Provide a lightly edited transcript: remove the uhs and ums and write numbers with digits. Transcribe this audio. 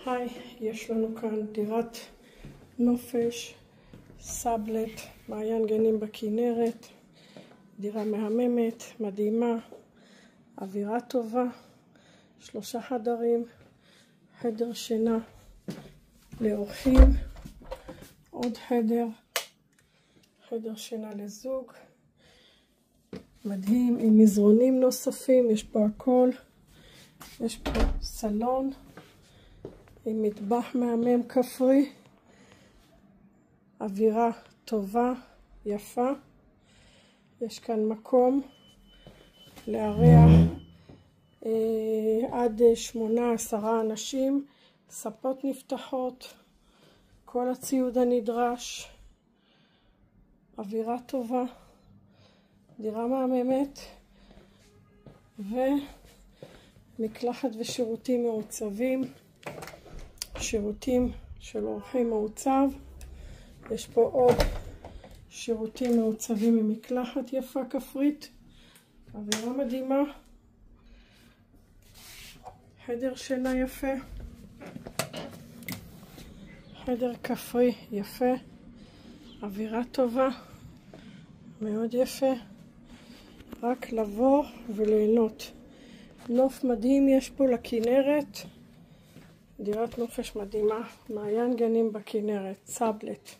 היי, יש לנו כאן דירת נופש, סאבלט, מעיין גנים בכנרת, דירה מהממת, מדהימה, אווירה טובה, 3 חדרים, חדר שינה לאורחים, עוד חדר שינה לזוג, מדהים עם מזרונים נוספים, יש פה הכל, יש פה סלון עם מטבח מהמם כפרי, אווירה טובה, יפה, יש כאן מקום לארח עד 8-10 אנשים, ספות נפתחות, כל הציוד הנדרש, אווירה טובה, דירה מהממת ומקלחת ושירותים מעוצבים, שירותים של אורחים מעוצב, יש פה עוד שירותים מעוצבים עם מקלחת יפה כפרית, אווירה מדהימה, חדר שינה יפה, חדר כפרי יפה, אווירה טובה, מאוד יפה, רק לבוא וליהנות. נוף מדהים יש פה לכנרת, דירת נופש מדהימה, מעיין גנים בכנרת, סאבלט.